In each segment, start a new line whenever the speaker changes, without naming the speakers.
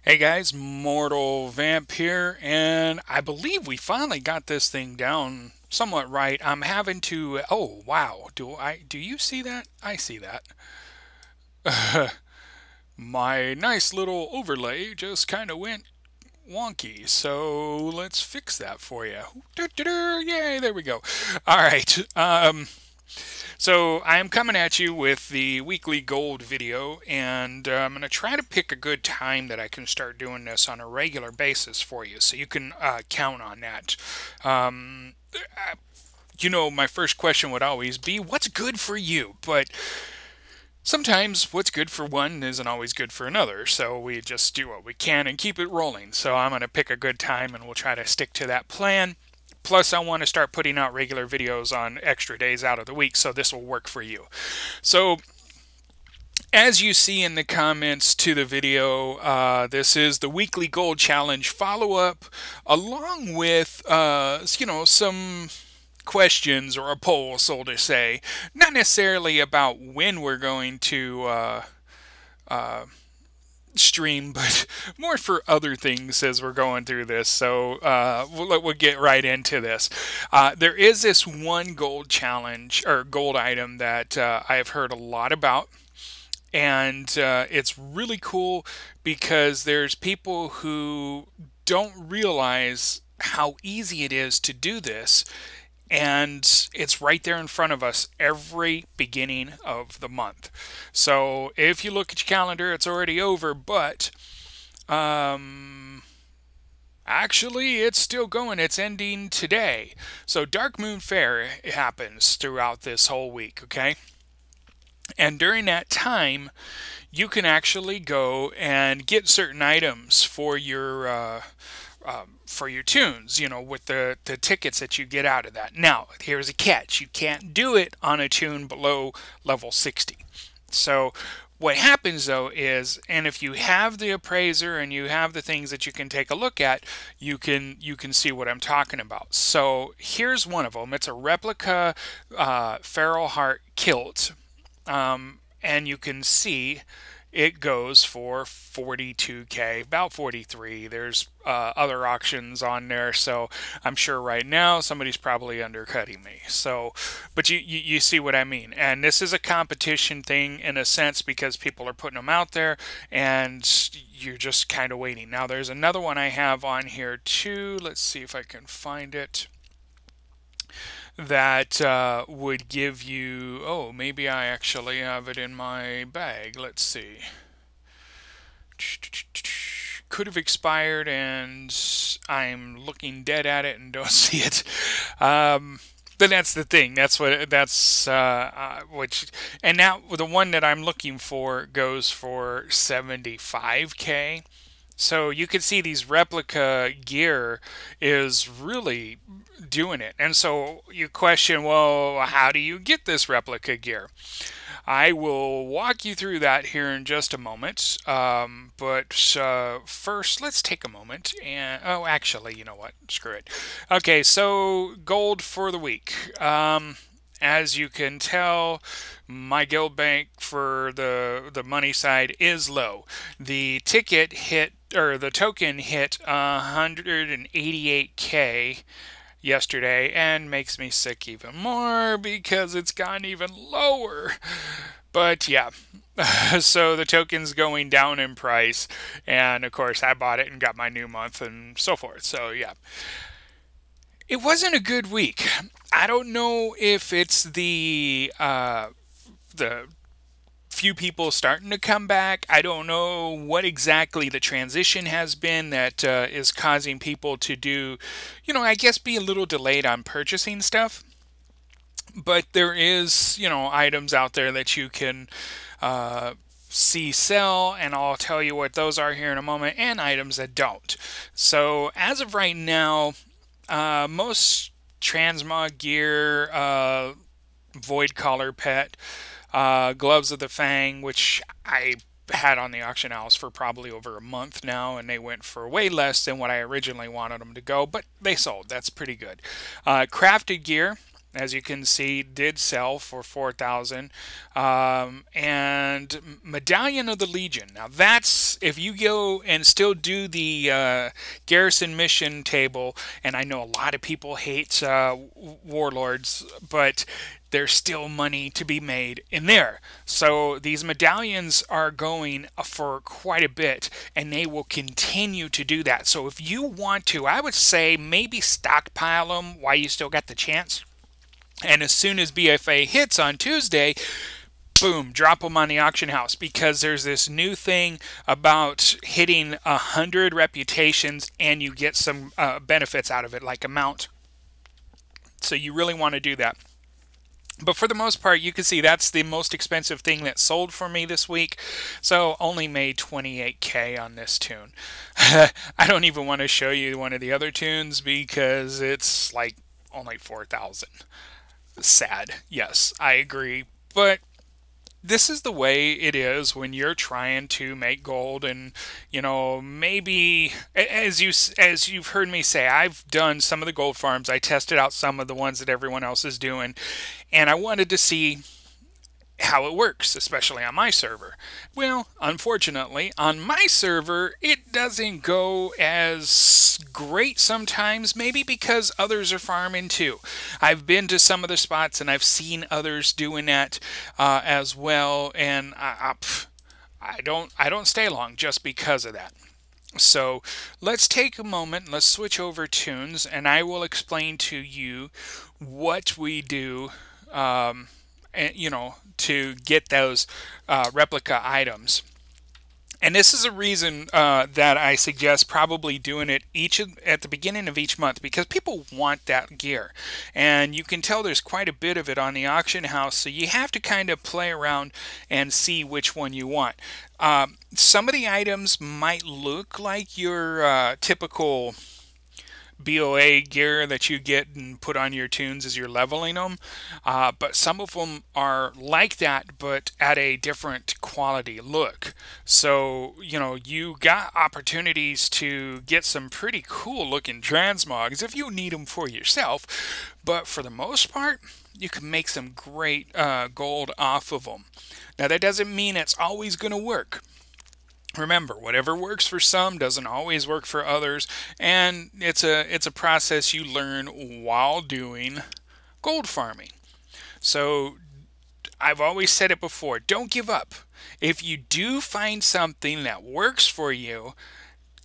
Hey guys, Mortalvamp here, and I believe we finally got this thing down somewhat right. I'm having to. Oh wow, do you see that? I see that. My nice little overlay just kind of went wonky, so let's fix that for you. Yay, there we go. All right. So I am coming at you with the weekly gold video, and I'm going to try to pick a good time that I can start doing this on a regular basis for you, so you can count on that. My first question would always be, what's good for you? But sometimes what's good for one isn't always good for another, so we just do what we can and keep it rolling. So I'm going to pick a good time, and we'll try to stick to that plan. Plus, I want to start putting out regular videos on extra days out of the week, so this will work for you. So, as you see in the comments to the video, this is the weekly gold challenge follow-up, along with, some questions or a poll, so to say. Not necessarily about when we're going to stream, but more for other things as we're going through this. So we'll get right into this. There is this one gold challenge or gold item that I've heard a lot about. And it's really cool because there's people who don't realize how easy it is to do this, and it's right there in front of us every beginning of the month. So if you look at your calendar, it's already over, but actually it's still going. It's ending today. So Darkmoon Faire happens throughout this whole week, okay? And during that time, you can actually go and get certain items for your tunes, with the tickets that you get out of that. Now, here's a catch. You can't do it on a tune below level 60. So what happens though is, and if you have the appraiser and you have the things that you can take a look at, you can see what I'm talking about. So here's one of them. It's a replica feral heart kilt. And you can see it goes for 42k, about 43. There's other auctions on there, so I'm sure right now somebody's probably undercutting me. So, but you see what I mean. And this is a competition thing in a sense because people are putting them out there, and you're just kind of waiting. Now there's another one I have on here too. Let's see if I can find it. That would give you, oh, maybe I actually have it in my bag. Let's see. Could have expired and I'm looking dead at it and don't see it. But that's the thing. And now the one that I'm looking for goes for 75k. So you can see these replica gear is really doing it. And so you question, well, how do you get this replica gear? I will walk you through that here in just a moment. But first, let's take a moment and, oh, actually, you know what? Screw it. Okay, so gold for the week. As you can tell, my guild bank for the money side is low. The ticket hit, or the token hit 188k yesterday, and makes me sick even more because it's gone even lower. But yeah, so the token's going down in price, and of course I bought it and got my new month and so forth. So yeah, it wasn't a good week. I don't know if it's the few people starting to come back. I don't know what exactly the transition has been that is causing people to do, I guess be a little delayed on purchasing stuff. But there is, items out there that you can see sell, and I'll tell you what those are here in a moment, and items that don't. So as of right now, most transmog gear, void collar pet, gloves of the Fang, which I had on the auction house for probably over a month now, and they went for way less than what I originally wanted them to go, but they sold. That's pretty good. Crafted gear, as you can see, did sell for 4,000. And Medallion of the Legion. Now that's, if you go and still do the garrison mission table, and I know a lot of people hate warlords, but there's still money to be made in there. So these medallions are going for quite a bit, and they will continue to do that. So if you want to, I would say maybe stockpile them while you still got the chance. And as soon as BFA hits on Tuesday, boom, drop them on the auction house, because there's this new thing about hitting 100 reputations and you get some benefits out of it, like a mount. So you really want to do that. But for the most part, you can see that's the most expensive thing that sold for me this week. So only made 28K on this tune. I don't even want to show you one of the other tunes because it's like only 4,000. Sad. Yes, I agree. But this is the way it is when you're trying to make gold. And you know, maybe as you've heard me say, I've done some of the gold farms. I tested out some of the ones that everyone else is doing, and I wanted to see how it works, especially on my server. Well, unfortunately, on my server, it doesn't go as great sometimes, maybe because others are farming too. I've been to some of the spots and I've seen others doing that as well, and I don't stay long just because of that. So let's take a moment, let's switch over tunes, and I will explain to you what we do, you know, to get those replica items. And this is a reason that I suggest probably doing it at the beginning of each month, because people want that gear. And you can tell there's quite a bit of it on the auction house, so you have to kind of play around and see which one you want. Some of the items might look like your typical BOA gear that you get and put on your tunes as you're leveling them, but some of them are like that but at a different quality look. So you know, you got opportunities to get some pretty cool looking transmogs if you need them for yourself, but for the most part you can make some great gold off of them. Now that doesn't mean it's always going to work. Remember, whatever works for some doesn't always work for others, and it's a process you learn while doing gold farming. So I've always said it before, don't give up. If you do find something that works for you,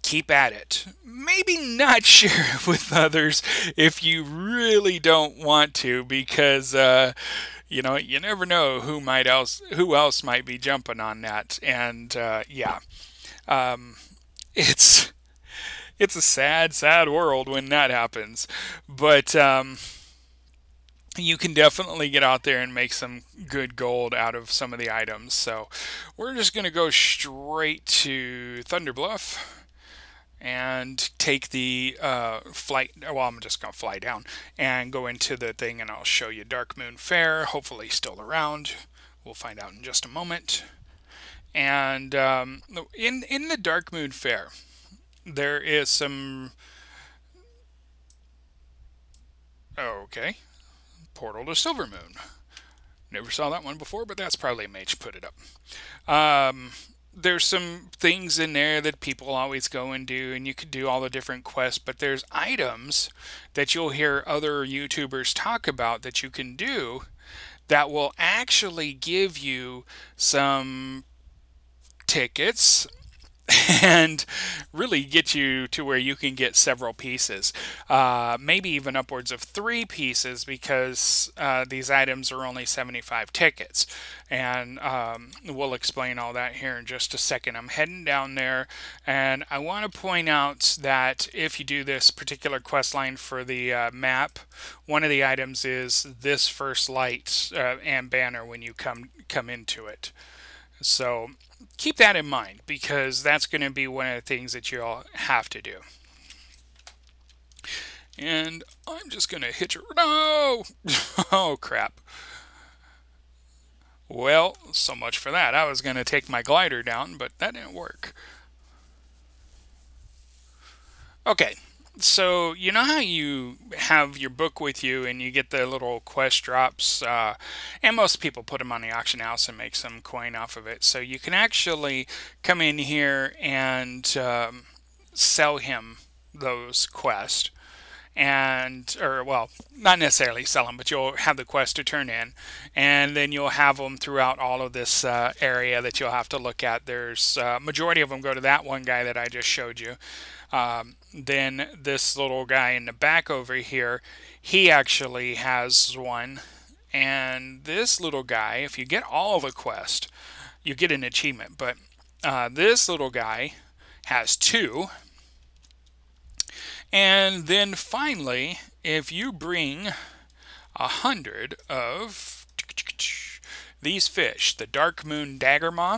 keep at it. Maybe not share it with others if you really don't want to, because you know, you never know who else might be jumping on that. And yeah, it's a sad world when that happens. But you can definitely get out there and make some good gold out of some of the items. So we're just going to go straight to Thunder Bluff and take the flight. Well, I'm just going to fly down and go into the thing, and I'll show you Darkmoon Faire, hopefully still around. We'll find out in just a moment. And in the Darkmoon Faire, there is some... Okay. Portal to Silvermoon. Never saw that one before, but that's probably a mage put it up. There's some things in there that people always go and do, and you could do all the different quests, but there's items that you'll hear other YouTubers talk about that you can do that will actually give you some tickets and really get you to where you can get several pieces, maybe even upwards of 3 pieces, because these items are only 75 tickets. And we'll explain all that here in just a second. I'm heading down there, and I want to point out that if you do this particular quest line for the map, one of the items is this first light and banner when you come into it. So keep that in mind, because that's going to be one of the things that you'll have to do. And I'm just going to hit your... No! Oh, crap. Well, so much for that. I was going to take my glider down, but that didn't work. Okay, So you know how you have your book with you and you get the little quest drops, and most people put them on the auction house and make some coin off of it. So you can actually come in here and sell him those quests, and or well, not necessarily sell them, but you'll have the quest to turn in, and then you'll have them throughout all of this area that you'll have to look at. There's majority of them go to that one guy that I just showed you. Then this little guy in the back over here, he actually has one. And this little guy, if you get all the quest, you get an achievement. But this little guy has two. And then finally, if you bring 100 of these fish, the Darkmoon Dagger Maw,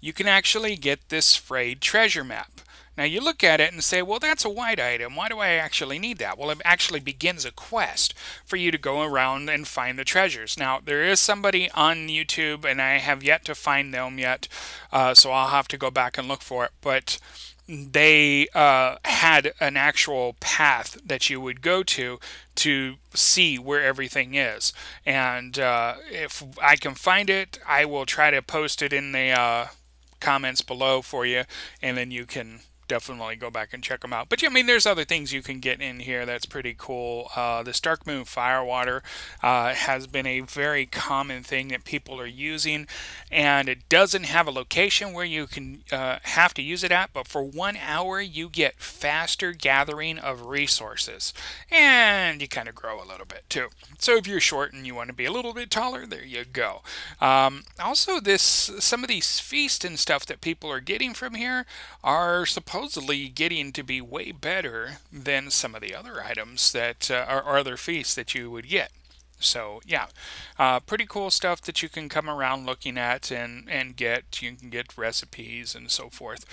you can actually get this frayed treasure map. Now you look at it and say, well, that's a white item. Why do I actually need that? Well, it actually begins a quest for you to go around and find the treasures. Now, there is somebody on YouTube, and I have yet to find them yet, so I'll have to go back and look for it. But they had an actual path that you would go to see where everything is. And if I can find it, I will try to post it in the comments below for you, and then you can definitely go back and check them out. But yeah, I mean, there's other things you can get in here that's pretty cool. This Darkmoon Faire has been a very common thing that people are using, and it doesn't have a location where you can have to use it at, but for 1 hour you get faster gathering of resources, and you kind of grow a little bit too. So if you're short and you want to be a little bit taller, there you go. Also, some of these feasts and stuff that people are getting from here are supposedly getting to be way better than some of the other items that or other feasts that you would get. So yeah, pretty cool stuff that you can come around looking at and get. You can get recipes and so forth,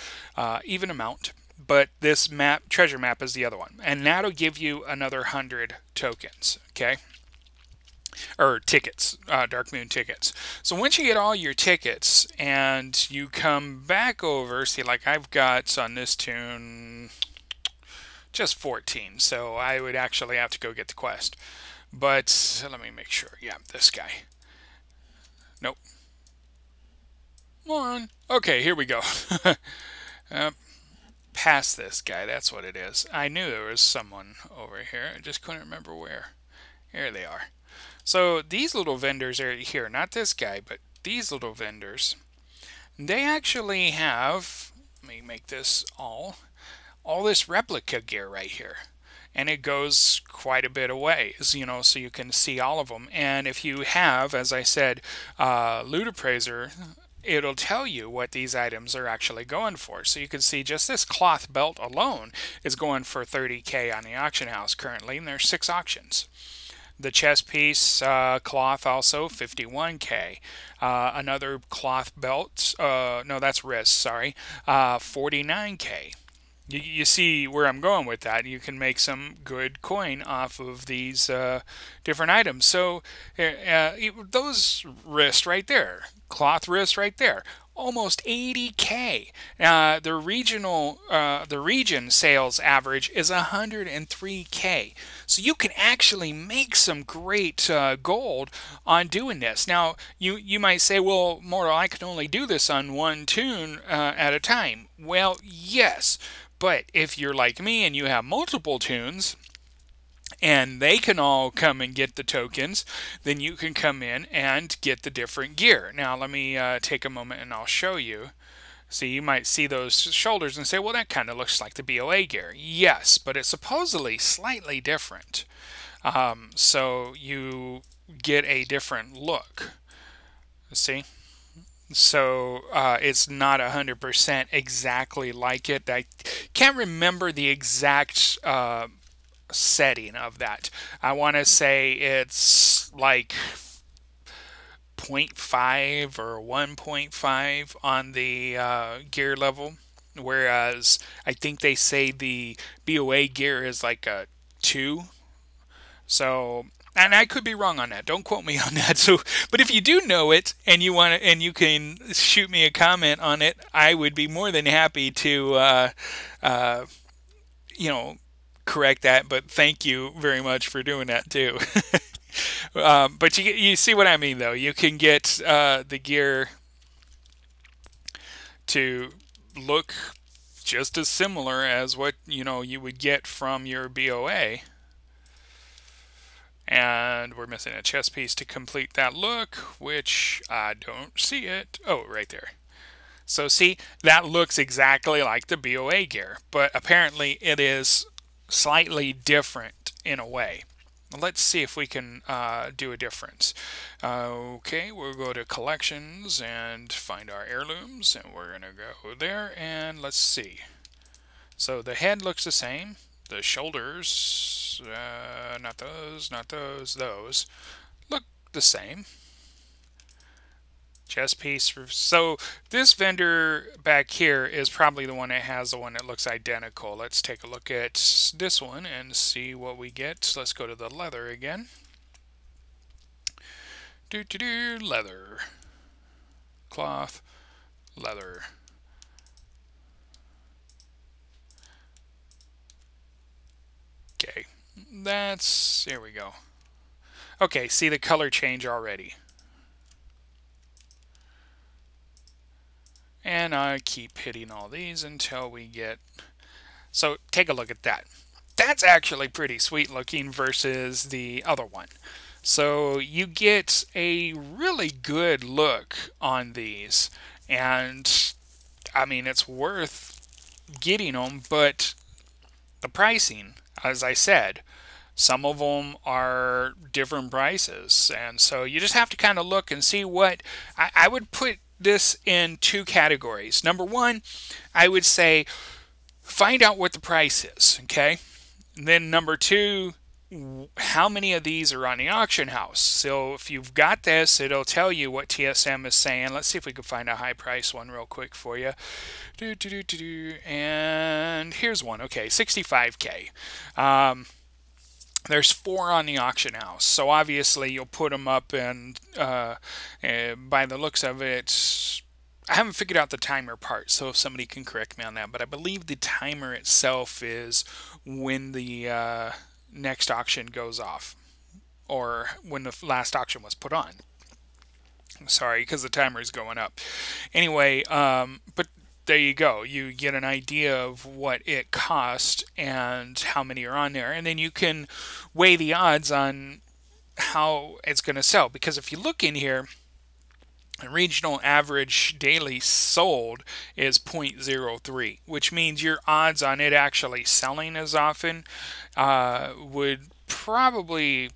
even amount. But this treasure map is the other one, and that'll give you another 100 tokens. Okay. Or tickets, Darkmoon tickets. So once you get all your tickets and you come back over, see, like I've got on this tune just 14, so I would actually have to go get the quest. But let me make sure. Yeah, this guy. Nope. Come on. Okay, here we go. Past this guy, that's what it is. I knew there was someone over here. I just couldn't remember where. Here they are. So these little vendors are here, not this guy, but these little vendors. They actually have, let me make this all this replica gear right here. And it goes quite a bit of ways, you know, so you can see all of them. And if you have, as I said, Loot Appraiser, it'll tell you what these items are actually going for. So you can see just this cloth belt alone is going for 30K on the auction house currently, and there's 6 auctions. The chest piece cloth also 51K. Another cloth belt, no, that's wrist, sorry, 49K. You see where I'm going with that. You can make some good coin off of these different items. So those wrists right there, cloth wrists right there, almost 80K. The region sales average is 103K. So you can actually make some great gold on doing this. Now you might say, well, Mortal, I can only do this on one tune at a time. Well, yes. But if you're like me and you have multiple tunes, and they can all come and get the tokens, then you can come in and get the different gear. Now let me take a moment and I'll show you. See, you might see those shoulders and say, well, that kind of looks like the BOA gear. Yes, but it's supposedly slightly different. So you get a different look. See? So it's not 100% exactly like it. I can't remember the exact setting of that. I want to say it's like 0.5 or 1.5 on the gear level, whereas I think they say the BOA gear is like a 2. So, and I could be wrong on that. Don't quote me on that. So, but if you do know it and you want to, and you can shoot me a comment on it, I would be more than happy to, you know, correct that, but thank you very much for doing that too. But you see what I mean, though. You can get the gear to look just as similar as what you would get from your BOA. And we're missing a chest piece to complete that look, which I don't see it. Oh, right there. So see, that looks exactly like the BOA gear, but apparently it is slightly different in a way. Let's see if we can do a difference. Okay, we'll go to collections and find our heirlooms, and we're going to go there, and let's see. So the head looks the same. The shoulders, not those, those look the same. Chest piece. So this vendor back here is probably the one that has the one that looks identical. Let's take a look at this one and see what we get. Let's go to the leather again. Leather. Cloth. Leather. Okay. Here we go. Okay, see the color change already. And I keep hitting all these until we get... So take a look at that. That's actually pretty sweet looking versus the other one. So you get a really good look on these. And I mean, it's worth getting them, but the pricing, as I said, some of them are different prices. And so you just have to kind of look and see what... I would put this in two categories. Number one, I would say find out what the price is, okay? And then number two, how many of these are on the auction house? So if you've got this, it'll tell you what TSM is saying. Let's see if we can find a high price one real quick for you. And here's one. Okay, 65K. There's 4 on the auction house, so obviously you'll put them up, and by the looks of it, I haven't figured out the timer part, so if somebody can correct me on that, but I believe the timer itself is when the next auction goes off, or when the last auction was put on. Sorry, because the timer is going up. Anyway, but there you go. You get an idea of what it cost and how many are on there. And then you can weigh the odds on how it's going to sell. Because if you look in here, regional average daily sold is 0.03, which means your odds on it actually selling as often would probably,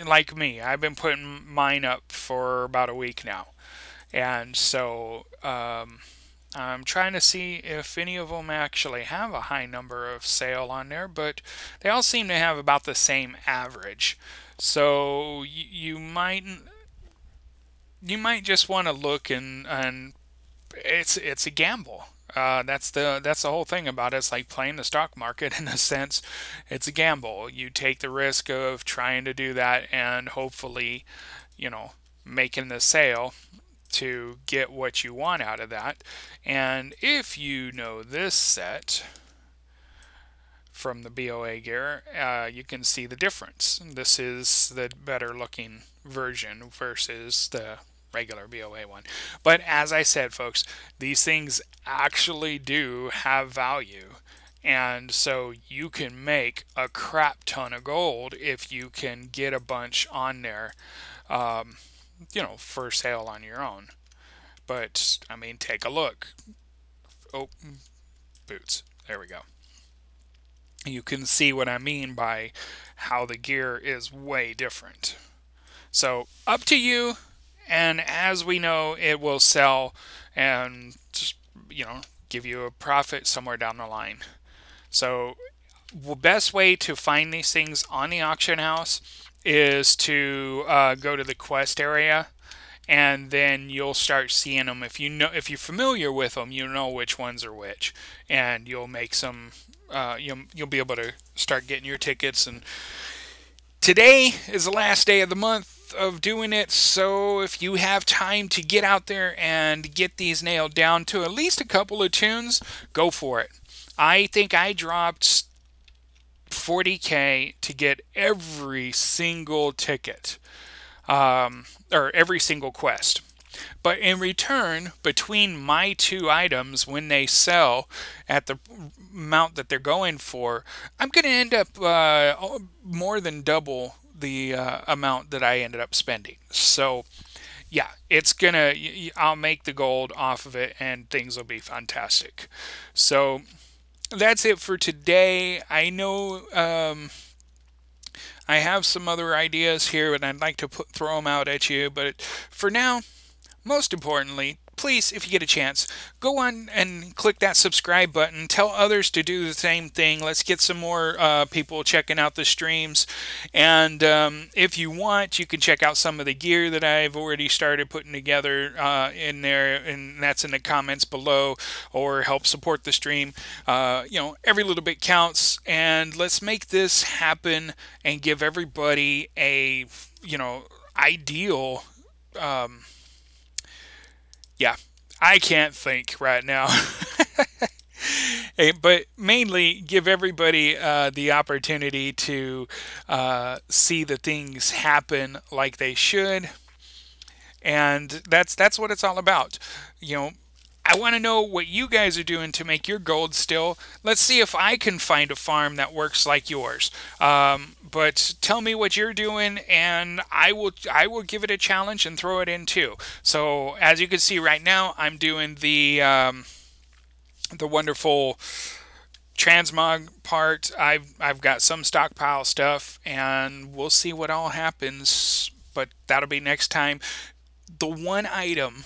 like me, I've been putting mine up for about a week now. And so I'm trying to see if any of them actually have a high number of sale on there, but they all seem to have about the same average. So you might just want to look, and it's a gamble. That's the whole thing about it. It's like playing the stock market in a sense. It's a gamble. You take the risk of trying to do that and hopefully, making the sale to get what you want out of that. And if you know this set from the BOA gear, you can see the difference. This is the better looking version versus the regular BOA one. But as I said, folks, these things actually do have value. And so you can make a crap ton of gold if you can get a bunch on there, for sale on your own. But, I mean, take a look. Oh, boots. There we go. You can see what I mean by how the gear is way different. So, up to you. And as we know, it will sell and just, give you a profit somewhere down the line. So, the best way to find these things on the auction house is to go to the quest area, and then you'll start seeing them. If you're familiar with them, you know which ones are which, and you'll make some. You'll be able to start getting your tickets. And today is the last day of the month of doing it, so if you have time to get out there and get these nailed down to at least a couple of tunes, go for it. I think I dropped 40K to get every single ticket, or every single quest. But in return, between my two items, when they sell at the amount that they're going for, I'm going to end up more than double the amount that I ended up spending. So yeah, I'll make the gold off of it and things will be fantastic. So that's it for today. I know I have some other ideas here and I'd like to throw them out at you, but for now, most importantly, please, if you get a chance, go on and click that subscribe button. Tell others to do the same thing. Let's get some more people checking out the streams. And if you want, you can check out some of the gear that I've already started putting together in there, and that's in the comments below, or help support the stream. Every little bit counts, and let's make this happen and give everybody a, ideal... yeah, I can't think right now. Hey, but mainly give everybody the opportunity to see the things happen like they should. And that's what it's all about. I want to know what you guys are doing to make your gold still. Let's see if I can find a farm that works like yours. But tell me what you're doing, and I will give it a challenge and throw it in too. So as you can see right now, I'm doing the wonderful transmog part. I've got some stockpile stuff, and we'll see what all happens. But that'll be next time. The one item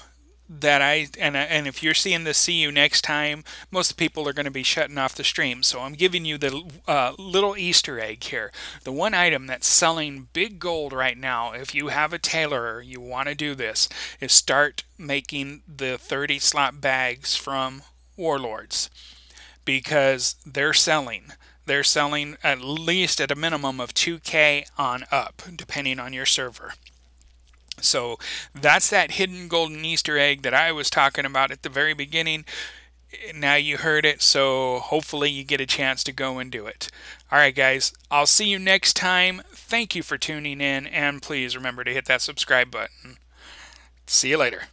that and if you're seeing this see you next time, most people are going to be shutting off the stream, so I'm giving you the little Easter egg here. The one item that's selling big gold right now, if you have a tailorer, you want to do this, is start making the 30 slot bags from Warlords, because they're selling at least at a minimum of 2K on up, depending on your server. So that's that hidden golden Easter egg that I was talking about at the very beginning. Now you heard it, so hopefully you get a chance to go and do it. All right, guys, I'll see you next time. Thank you for tuning in, and please remember to hit that subscribe button. See you later.